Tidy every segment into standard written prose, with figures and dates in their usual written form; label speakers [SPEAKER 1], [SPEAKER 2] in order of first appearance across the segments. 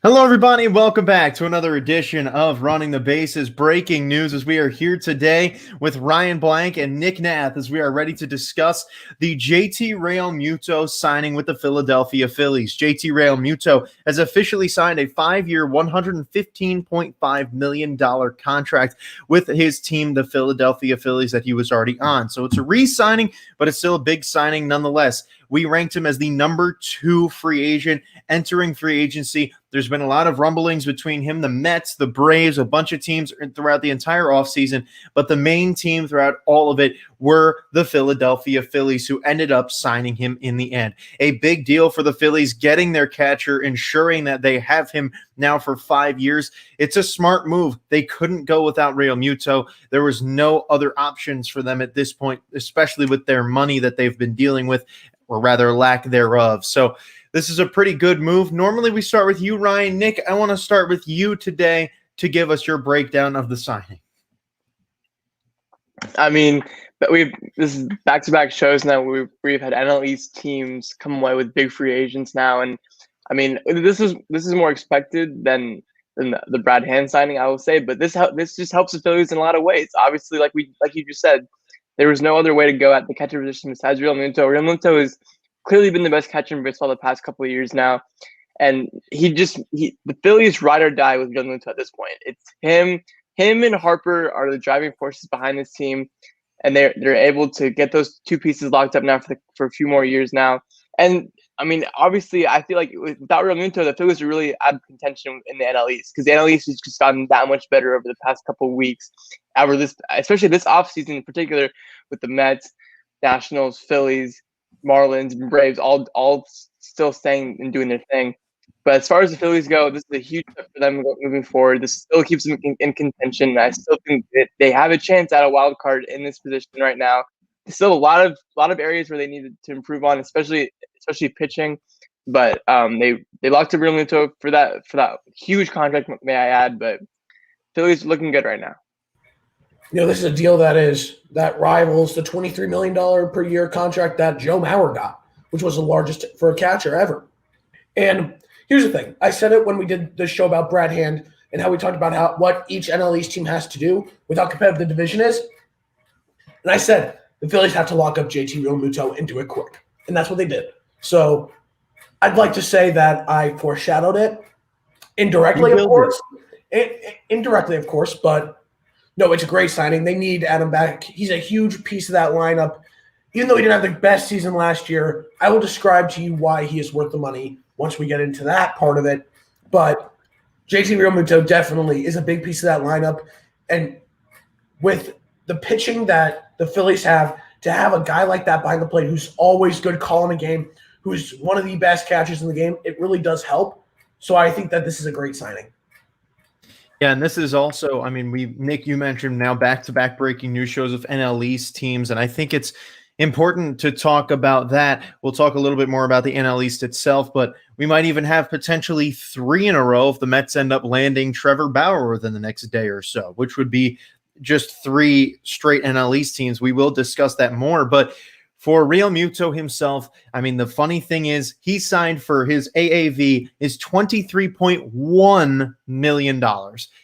[SPEAKER 1] Hello, everybody. Welcome back to another edition of Running the Bases. Breaking news as we are here today with Ryan Blank and Nick Nath as we are ready to discuss the JT Realmuto signing with the Philadelphia Phillies. JT Realmuto has officially signed a 5-year, $115.5 million contract with his team, the Philadelphia Phillies, that he was already on. So it's a re-signing, but it's still a big signing nonetheless. We ranked him as the number 2 free agent entering free agency. There's been a lot of rumblings between him, the Mets, the Braves, a bunch of teams throughout the entire offseason, but the main team throughout all of it were the Philadelphia Phillies, who ended up signing him in the end. A big deal for the Phillies, getting their catcher, ensuring that they have him now for 5 years. It's a smart move. They couldn't go without Realmuto. There was no other options for them at this point, especially with their money that they've been dealing with, or rather lack thereof. So this is a pretty good move. Normally we start with you, Ryan. Nick, I want to start with you today to give us your breakdown of the signing.
[SPEAKER 2] I mean, but this is back-to-back shows now. We've had NL East teams come away with big free agents now, and I mean this is more expected than the Brad Hand signing, I will say. But this just helps the Phillies in a lot of ways. Obviously, like you just said, there was no other way to go at the catcher position besides Realmuto. Realmuto has clearly been the best catcher in baseball the past couple of years now, and the Phillies ride or die with Realmuto at this point. It's him and Harper are the driving forces behind this team, and they're able to get those two pieces locked up now for a few more years now. And I mean, obviously, I feel like without Realmuto, the Phillies are really out of contention in the NL East, because the NL East has just gotten that much better over the past couple of weeks. Especially this offseason in particular, with the Mets, Nationals, Phillies, Marlins, and Braves all still staying and doing their thing. But as far as the Phillies go, this is a huge step for them moving forward. This still keeps them in contention. I still think that they have a chance at a wild card in this position right now. There's still a lot of areas where they need to improve on, especially pitching. But they locked up Realmuto for that huge contract, may I add. But Phillies looking good right now.
[SPEAKER 3] You know, this is a deal that rivals the $23 million per year contract that Joe Mauer got, which was the largest for a catcher ever. And here's the thing. I said it when we did the show about Brad Hand and how we talked about what each NL East team has to do with how competitive the division is. And I said the Phillies have to lock up JT Realmuto and do it quick. And that's what they did. So I'd like to say that I foreshadowed it indirectly, of course. Indirectly, of course, but no, it's a great signing. They need Adam back. He's a huge piece of that lineup. Even though he didn't have the best season last year, I will describe to you why he is worth the money once we get into that part of it. But JT Realmuto definitely is a big piece of that lineup. And with the pitching that the Phillies have, to have a guy like that behind the plate who's always good calling a game, who's one of the best catchers in the game, it really does help. So I think that this is a great signing.
[SPEAKER 1] Yeah, and this is also, I mean, Nick, you mentioned now back-to-back breaking news shows of NL East teams, and I think it's important to talk about that. We'll talk a little bit more about the NL East itself, but we might even have potentially 3 in a row if the Mets end up landing Trevor Bauer within the next day or so, which would be just 3 straight NL East teams. We will discuss that more, but for Realmuto himself, I mean, the funny thing is he signed for his AAV is $23.1 million.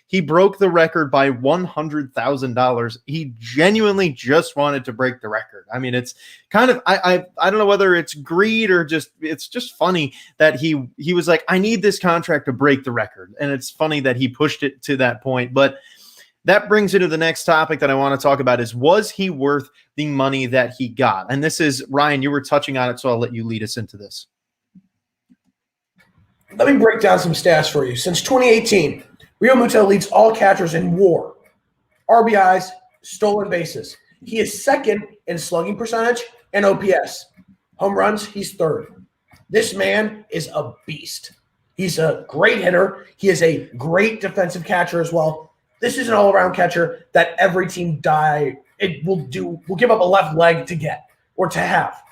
[SPEAKER 1] He broke the record by $100,000. He genuinely just wanted to break the record. I mean, it's kind of, I don't know whether it's greed or it's just funny that he was like, I need this contract to break the record. And it's funny that he pushed it to that point, but that brings you to the next topic that I want to talk about is, was he worth the money that he got? And this is, Ryan, you were touching on it, so I'll let you lead us into this.
[SPEAKER 3] Let me break down some stats for you. Since 2018, Realmuto leads all catchers in WAR, RBIs, stolen bases. He is second in slugging percentage and OPS. Home runs, he's third. This man is a beast. He's a great hitter. He is a great defensive catcher as well. This is an all-around catcher that every team will give up a left leg to get or to have.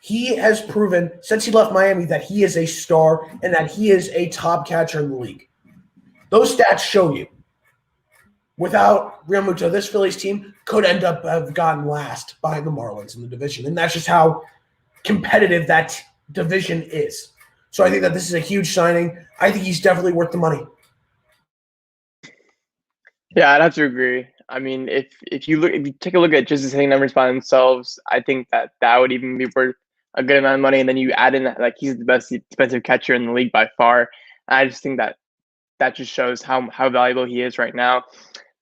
[SPEAKER 3] He has proven since he left Miami that he is a star and that he is a top catcher in the league. Those stats show you. Without Realmuto, this Phillies team could end up have gotten last behind the Marlins in the division, and that's just how competitive that division is. So I think that this is a huge signing. I think he's definitely worth the money.
[SPEAKER 2] Yeah, I'd have to agree. I mean, if you take a look at just his hitting numbers by themselves, I think that would even be worth a good amount of money. And then you add in that like he's the best defensive catcher in the league by far. I just think that just shows how valuable he is right now.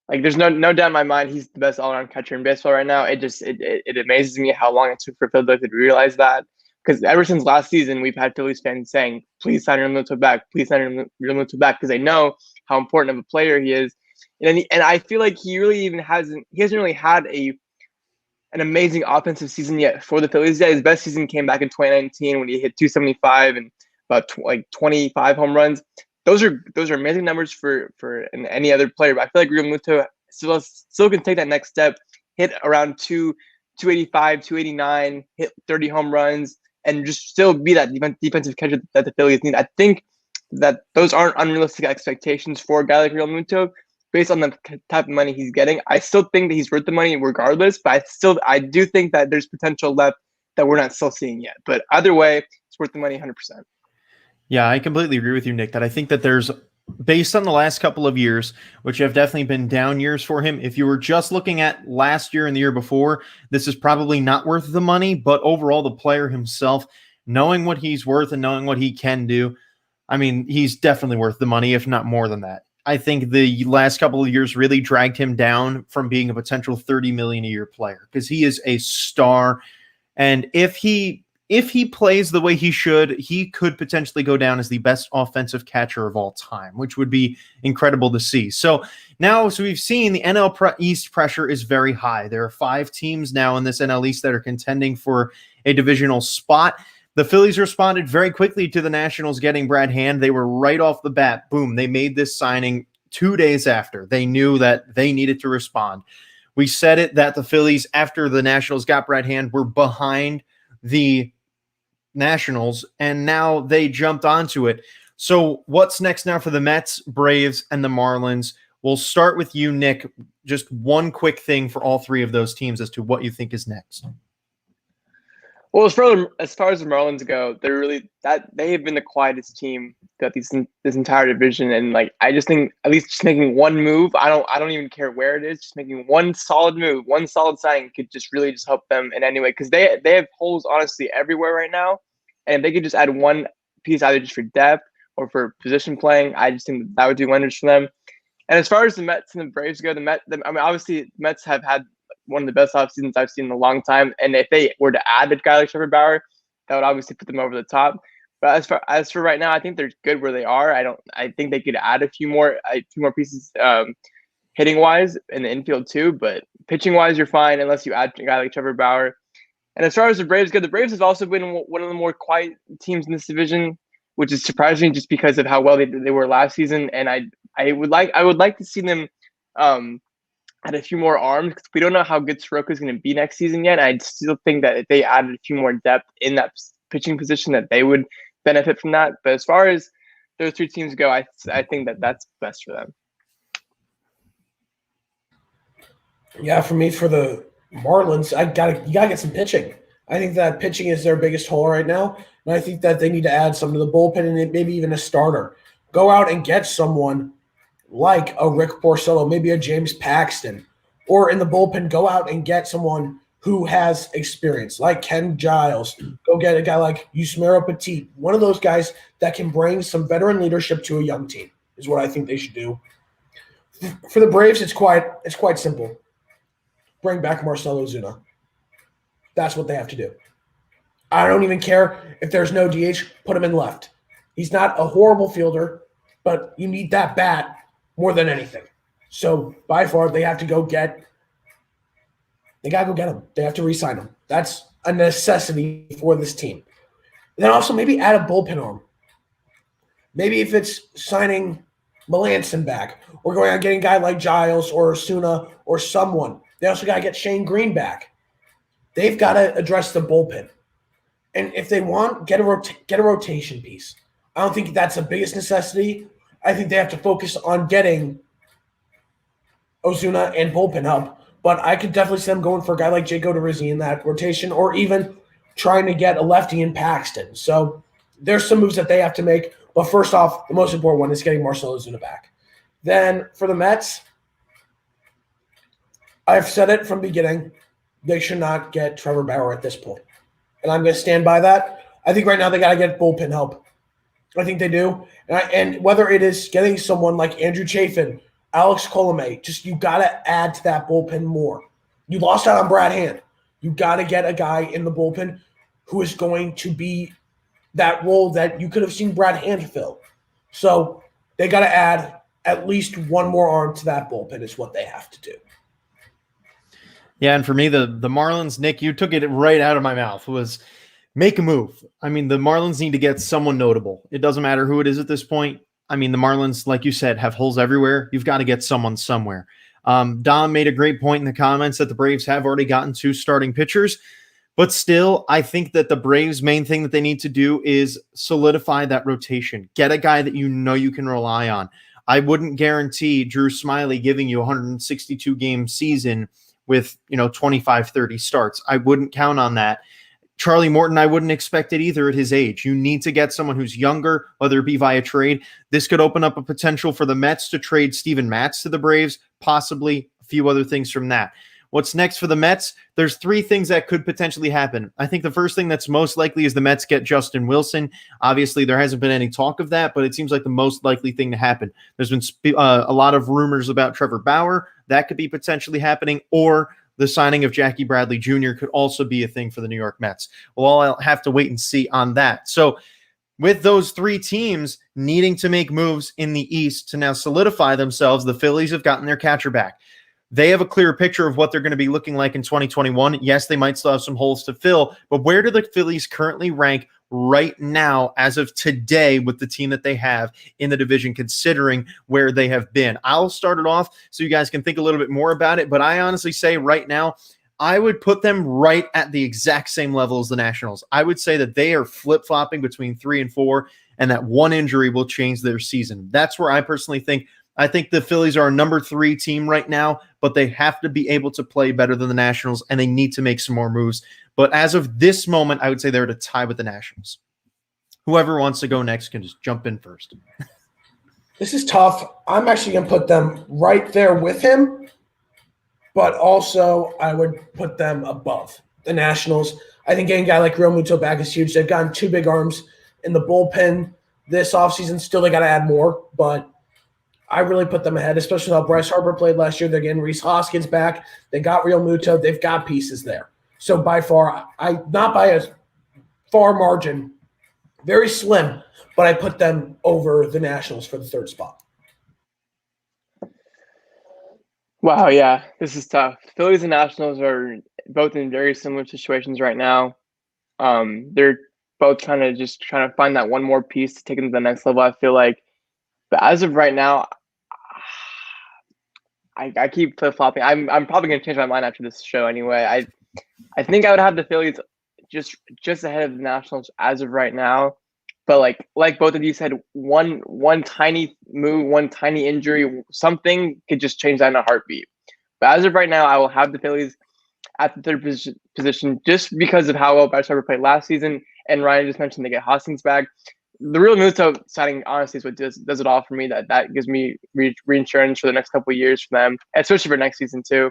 [SPEAKER 2] Like there's no doubt in my mind he's the best all around catcher in baseball right now. It amazes me how long it took for Philadelphia to realize that. Because ever since last season, we've had Phillies fans saying, "Please sign Realmuto back. Please sign Realmuto back," because they know how important of a player he is. And I feel like he hasn't really had an amazing offensive season yet for the Phillies. Yeah, his best season came back in 2019 when he hit 275 and about 25 home runs. Those are amazing numbers for any other player. But I feel like Realmuto still can take that next step, hit around 285, 289, hit 30 home runs, and just still be that defensive catcher that the Phillies need. I think that those aren't unrealistic expectations for a guy like Realmuto based on the type of money he's getting. I still think that he's worth the money regardless, but I do think that there's potential left that we're not still seeing yet. But either way, it's worth the money 100%.
[SPEAKER 1] Yeah, I completely agree with you, Nick, that I think that there's, based on the last couple of years, which have definitely been down years for him, if you were just looking at last year and the year before, this is probably not worth the money. But overall, the player himself, knowing what he's worth and knowing what he can do, I mean, he's definitely worth the money, if not more than that. I think the last couple of years really dragged him down from being a potential $30 million a year player because he is a star. And if he plays the way he should, he could potentially go down as the best offensive catcher of all time, which would be incredible to see. So we've seen the NL East pressure is very high. There are 5 teams now in this NL East that are contending for a divisional spot. The Phillies responded very quickly to the Nationals getting Brad Hand. They were right off the bat. Boom. They made this signing 2 days after. They knew that they needed to respond. We said it that the Phillies, after the Nationals got Brad Hand, were behind the Nationals, and now they jumped onto it. So what's next now for the Mets, Braves, and the Marlins? We'll start with you, Nick. Just one quick thing for all 3 of those teams as to what you think is next.
[SPEAKER 2] Well, as far as the Marlins go, they have been the quietest team throughout this entire division, and like I just think at least just making one move, I don't even care where it is, just making one solid move, one solid signing could just really just help them in any way because they have holes honestly everywhere right now, and if they could just add one piece either just for depth or for position playing, I just think that would do wonders for them. And as far as the Mets and the Braves go, I mean obviously the Mets have had one of the best off seasons I've seen in a long time. And if they were to add a guy like Trevor Bauer, that would obviously put them over the top. But as for right now, I think they're good where they are. I think they could add a few more pieces hitting wise in the infield too. But pitching wise, you're fine unless you add a guy like Trevor Bauer. And as far as the Braves go, the Braves have also been one of the more quiet teams in this division, which is surprising just because of how well they were last season. And I would like to see them add a few more arms because we don't know how good Soroka is going to be next season yet. I still think that if they added a few more depth in that pitching position, that they would benefit from that. But as far as those 3 teams go, I think that that's best for them.
[SPEAKER 3] Yeah, for me, for the Marlins, you gotta get some pitching. I think that pitching is their biggest hole right now, and I think that they need to add some to the bullpen and maybe even a starter. Go out and get someone like a Rick Porcello, maybe a James Paxton, or in the bullpen, go out and get someone who has experience, like Ken Giles. Go get a guy like Yusmeiro Petit, one of those guys that can bring some veteran leadership to a young team, is what I think they should do. For the Braves, it's quite simple. Bring back Marcell Ozuna. That's what they have to do. I don't even care if there's no DH, put him in left. He's not a horrible fielder, but you need that bat more than anything. So by far, they got to go get him. They have to re-sign him. That's a necessity for this team. And then also maybe add a bullpen arm. Maybe if it's signing Melanson back or going out getting a guy like Giles or Osuna or someone. They also got to get Shane Green back. They've got to address the bullpen. And if they want, get a rotation piece. I don't think that's the biggest necessity. I think they have to focus on getting Ozuna and bullpen up. But I could definitely see them going for a guy like Jake Odorizzi in that rotation, or even trying to get a lefty in Paxton. So there's some moves that they have to make. But first off, the most important one is getting Marcell Ozuna back. Then for the Mets, I've said it from the beginning, they should not get Trevor Bauer at this point. And I'm going to stand by that. I think right now they got to get bullpen help. I think they do. And whether it is getting someone like Andrew Chafin, Alex Colomé, just you got to add to that bullpen more. You lost out on Brad Hand. You got to get a guy in the bullpen who is going to be that role that you could have seen Brad Hand fill. So they got to add at least one more arm to that bullpen is what they have to do.
[SPEAKER 1] Yeah, and for me, the Marlins, Nick, you took it right out of my mouth, was make a move. I mean, the Marlins need to get someone notable. It doesn't matter who it is at this point. I mean, the Marlins, like you said, have holes everywhere. You've got to get someone somewhere. Dom made a great point in the comments that the Braves have already gotten 2 starting pitchers. But still, I think that the Braves' main thing that they need to do is solidify that rotation. Get a guy that you know you can rely on. I wouldn't guarantee Drew Smyly giving you a 162-game season with 25, 30 starts. I wouldn't count on that. Charlie Morton, I wouldn't expect it either at his age. You need to get someone who's younger, whether it be via trade. This could open up a potential for the Mets to trade Steven Matz to the Braves, possibly a few other things from that. What's next for the Mets? There's 3 things that could potentially happen. I think the first thing that's most likely is the Mets get Justin Wilson. Obviously, there hasn't been any talk of that, but it seems like the most likely thing to happen. There's been a lot of rumors about Trevor Bauer. That could be potentially happening, or the signing of Jackie Bradley Jr. could also be a thing for the New York Mets. Well, I'll have to wait and see on that. So with those 3 teams needing to make moves in the East to now solidify themselves, the Phillies have gotten their catcher back. They have a clear picture of what they're going to be looking like in 2021. Yes, they might still have some holes to fill, but where do the Phillies currently rank right now as of today with the team that they have in the division, considering where they have been? I'll start it off so you guys can think a little bit more about it, but I honestly say right now, I would put them right at the exact same level as the Nationals. I would say that they are flip-flopping between 3 and 4, and that one injury will change their season. That's where I personally think. I think the Phillies are a number 3 team right now, but they have to be able to play better than the Nationals, and they need to make some more moves. But as of this moment, I would say they're at a tie with the Nationals. Whoever wants to go next can just jump in first.
[SPEAKER 3] This is tough. I'm actually going to put them right there with him, but also I would put them above the Nationals. I think getting a guy like Realmuto back is huge. They've gotten 2 big arms in the bullpen this offseason. Still, they got to add more, but I really put them ahead, especially how Bryce Harper played last year. They're getting Rhys Hoskins back. They got Realmuto. They've got pieces there. So by far, not by a far margin, very slim, but I put them over the Nationals for the 3rd spot.
[SPEAKER 2] Wow, yeah, this is tough. Phillies and Nationals are both in very similar situations right now. They're both trying to find that one more piece to take them to the next level, I feel like. But as of right now, I keep flip-flopping. I'm probably going to change my mind after this show anyway. I think I would have the Phillies just ahead of the Nationals as of right now. But like both of you said, one tiny move, one tiny injury, something could just change that in a heartbeat. But as of right now, I will have the Phillies at the 3rd position just because of how well Bryce Harper played last season. And Ryan just mentioned they get Hoskins back. The Realmuto signing, honestly, is what does it all for me. That gives me reinsurance for the next couple of years for them, especially for next season too.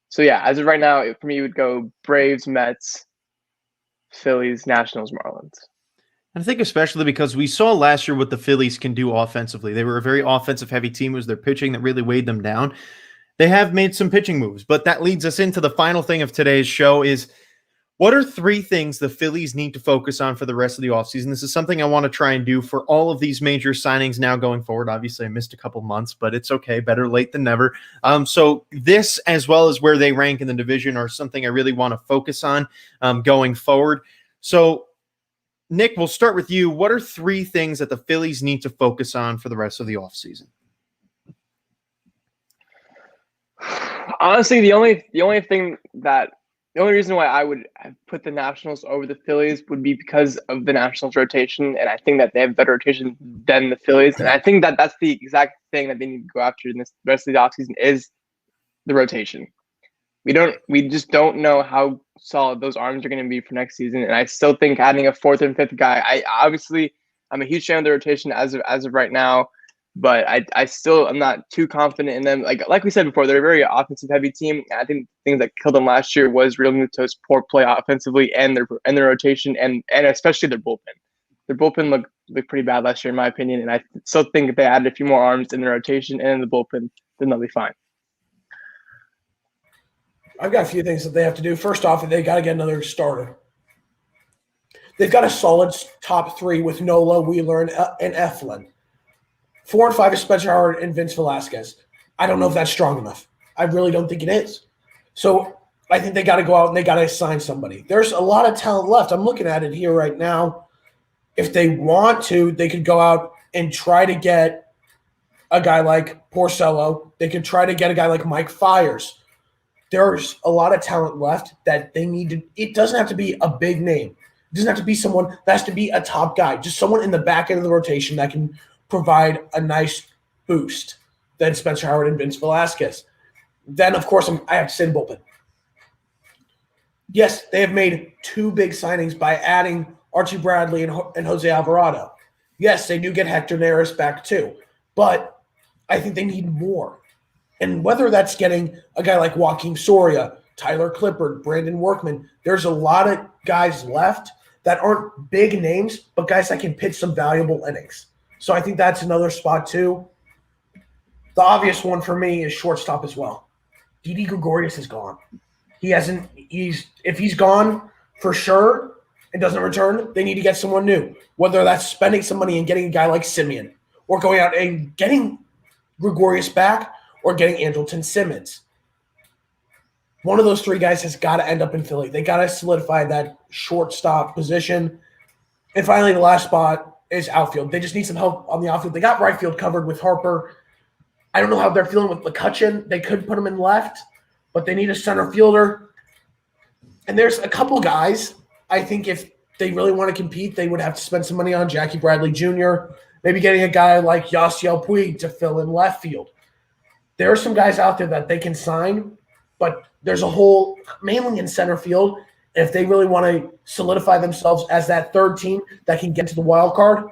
[SPEAKER 2] So yeah, as of right now, for me, it would go Braves, Mets, Phillies, Nationals, Marlins.
[SPEAKER 1] I think especially because we saw last year what the Phillies can do offensively. They were a very offensive-heavy team. It was their pitching that really weighed them down. They have made some pitching moves, but that leads us into the final thing of today's show is, what are 3 things the Phillies need to focus on for the rest of the offseason? This is something I want to try and do for all of these major signings now going forward. Obviously, I missed a couple months, but it's okay. Better late than never. So this, as well as where they rank in the division, are something I really want to focus on going forward. So, Nick, we'll start with you. What are 3 things that the Phillies need to focus on for the rest of the offseason?
[SPEAKER 2] Honestly, the only reason why I would have put the Nationals over the Phillies would be because of the Nationals rotation, and I think that they have better rotation than the Phillies, and I think that that's the exact thing that they need to go after in this rest of the offseason is the rotation. we just don't know how solid those arms are going to be for next season. And I still think adding a fourth and fifth guy, I'm a huge fan of the rotation as of right now, but I'm not too confident in them. Like we said before, they're a very offensive heavy team. And I think the things that killed them last year was Realmuto's poor play offensively and their rotation and especially their bullpen. Their bullpen looked pretty bad last year in my opinion, and I still think if they added a few more arms in the rotation and in the bullpen, then they'll be fine.
[SPEAKER 3] I've got a few things that they have to do. First off, they got to get another starter. They've got a solid top three with Nola, Wheeler, and Eflin. 4 and 5 is Spencer Howard and Vince Velasquez. I don't know if that's strong enough. I really don't think it is. So I think they got to go out and they got to sign somebody. There's a lot of talent left. I'm looking at it here right now. If they want to, they could go out and try to get a guy like Porcello. They could try to get a guy like Mike Fiers. There's a lot of talent left that they need to – it doesn't have to be a big name. It doesn't have to be someone that has to be a top guy, just someone in the back end of the rotation that can provide a nice boost than Spencer Howard and Vince Velasquez. Then, of course, I have to say the bullpen. Yes, they have made 2 big signings by adding Archie Bradley and Jose Alvarado. Yes, they do get Hector Neris back too, but I think they need more. And whether that's getting a guy like Joaquin Soria, Tyler Clippard, Brandon Workman, there's a lot of guys left that aren't big names, but guys that can pitch some valuable innings. So I think that's another spot too. The obvious one for me is shortstop as well. Didi Gregorius is gone. If he's gone for sure and doesn't return, they need to get someone new. Whether that's spending some money and getting a guy like Simeon, or going out and getting Gregorius back, or getting Andrelton Simmons. One of those 3 guys has got to end up in Philly. They got to solidify that shortstop position. And finally, the last spot is outfield. They just need some help on the outfield. They got right field covered with Harper. I don't know how they're feeling with McCutchen. They could put him in left, but they need a center fielder. And there's a couple guys, I think if they really want to compete, they would have to spend some money on Jackie Bradley Jr., maybe getting a guy like Yasiel Puig to fill in left field. There are some guys out there that they can sign, but there's a hole mainly in center field. If they really want to solidify themselves as that third team that can get to the wild card,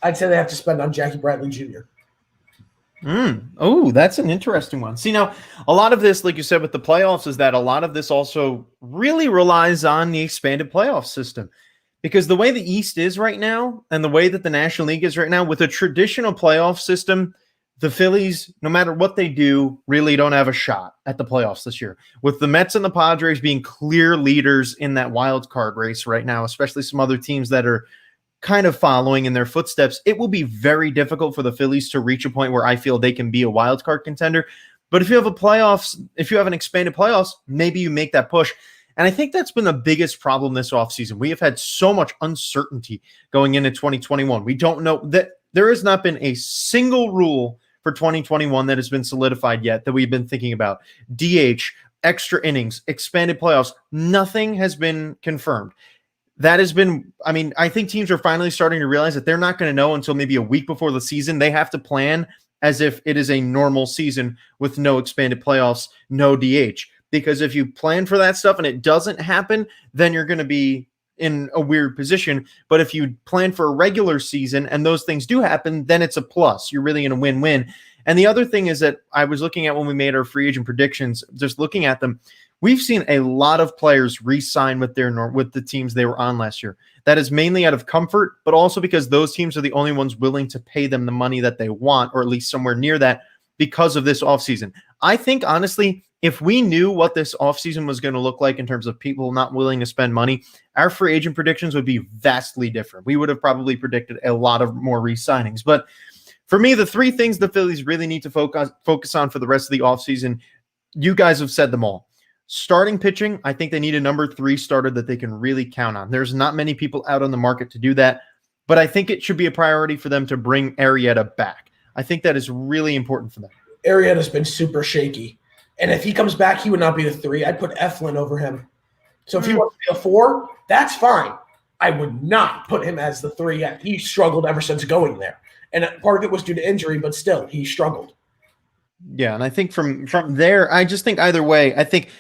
[SPEAKER 3] I'd say they have to spend on Jackie Bradley Jr.
[SPEAKER 1] Oh, that's an interesting one. See, now, a lot of this, like you said, with the playoffs, is that a lot of this also really relies on the expanded playoff system. Because the way the East is right now and the way that the National League is right now, with a traditional playoff system, the Phillies, no matter what they do, really don't have a shot at the playoffs this year. With the Mets and the Padres being clear leaders in that wild card race right now, especially some other teams that are kind of following in their footsteps, it will be very difficult for the Phillies to reach a point where I feel they can be a wild card contender. But if you have if you have an expanded playoffs, maybe you make that push. And I think that's been the biggest problem this offseason. We have had so much uncertainty going into 2021. We don't know that there has not been a single rule for 2021 that has been solidified yet that we've been thinking about. DH, extra innings, expanded playoffs, nothing has been confirmed. That has been, I think teams are finally starting to realize that they're not going to know until maybe a week before the season. They have to plan as if it is a normal season with no expanded playoffs, no DH. Because if you plan for that stuff and it doesn't happen, then you're going to be in a weird position. But if you plan for a regular season and those things do happen, then it's a plus. You're really in a win-win. And the other thing is that I was looking at when we made our free agent predictions, just looking at them, we've seen a lot of players re-sign with the teams they were on last year. That is mainly out of comfort, but also because those teams are the only ones willing to pay them the money that they want, or at least somewhere near that, because of this offseason. I think, honestly, if we knew what this offseason was going to look like in terms of people not willing to spend money, our free agent predictions would be vastly different. We would have probably predicted a lot of more re-signings. But for me, the 3 things the Phillies really need to focus on for the rest of the offseason, you guys have said them all. Starting pitching, I think they need a number 3 starter that they can really count on. There's not many people out on the market to do that, but I think it should be a priority for them to bring Arrieta back. I think that is really important for them.
[SPEAKER 3] Arrieta's been super shaky. And if he comes back, he would not be the 3. I'd put Eflin over him. So if he wants to be a 4, that's fine. I would not put him as the 3. He struggled ever since going there. And part of it was due to injury, but still, he struggled.
[SPEAKER 1] Yeah, and I think from there, I just think either way, I think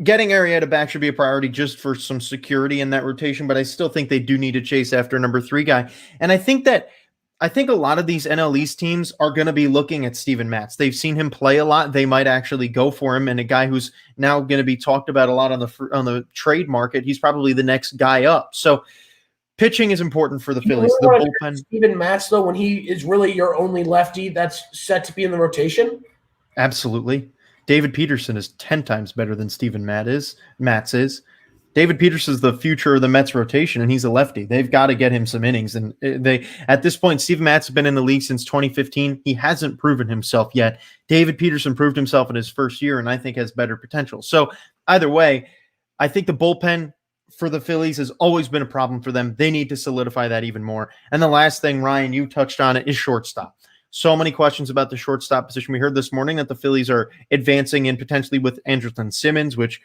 [SPEAKER 1] getting Arrieta back should be a priority just for some security in that rotation, but I still think they do need to chase after a number 3 guy. And I think a lot of these NL East teams are going to be looking at Steven Matz. They've seen him play a lot. They might actually go for him, and a guy who's now going to be talked about a lot on the trade market. He's probably the next guy up. So pitching is important for the Phillies. The bullpen.
[SPEAKER 3] Steven Matz, though, when he is really your only lefty that's set to be in the rotation?
[SPEAKER 1] Absolutely. David Peterson is 10 times better than Steven Matz is. David Peterson is the future of the Mets rotation, and he's a lefty. They've got to get him some innings. And at this point, Steven Matz has been in the league since 2015. He hasn't proven himself yet. David Peterson proved himself in his first year, and I think has better potential. So either way, I think the bullpen for the Phillies has always been a problem for them. They need to solidify that even more. And the last thing, Ryan, you touched on it, is shortstop. So many questions about the shortstop position. We heard this morning that the Phillies are advancing in potentially with Andrelton Simmons, which,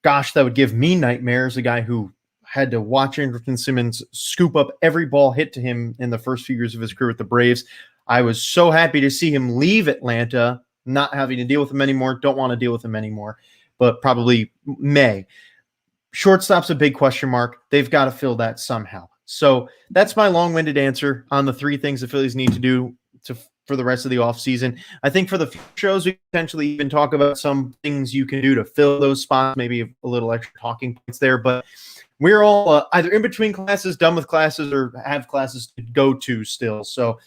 [SPEAKER 1] gosh, that would give me nightmares. A guy who had to watch Andrelton Simmons scoop up every ball hit to him in the first few years of his career with the Braves. I was so happy to see him leave Atlanta, not having to deal with him anymore. Don't want to deal with him anymore, but probably may. Shortstop's a big question mark. They've got to fill that somehow. So that's my long-winded answer on the 3 things the Phillies need to do for the rest of the offseason. I think for the shows, we potentially even talk about some things you can do to fill those spots, maybe a little extra talking points there. But we're all either in between classes, done with classes, or have classes to go to still. So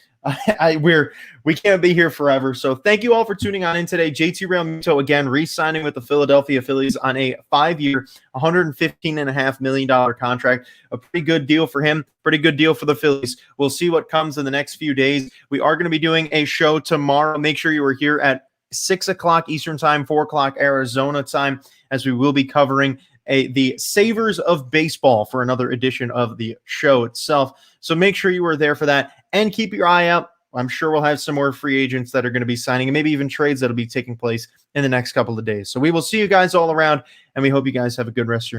[SPEAKER 1] we can't be here forever. So thank you all for tuning on in today. JT Realmuto again re-signing with the Philadelphia Phillies on a 5-year, $115.5 million contract. A pretty good deal for him. Pretty good deal for the Phillies. We'll see what comes in the next few days. We are going to be doing a show tomorrow. Make sure you are here at 6 o'clock Eastern time, 4 o'clock Arizona time, as we will be covering the Savers of Baseball for another edition of the show itself. So make sure you are there for that and keep your eye out. I'm sure we'll have some more free agents that are going to be signing and maybe even trades that will be taking place in the next couple of days. So we will see you guys all around, and we hope you guys have a good rest of your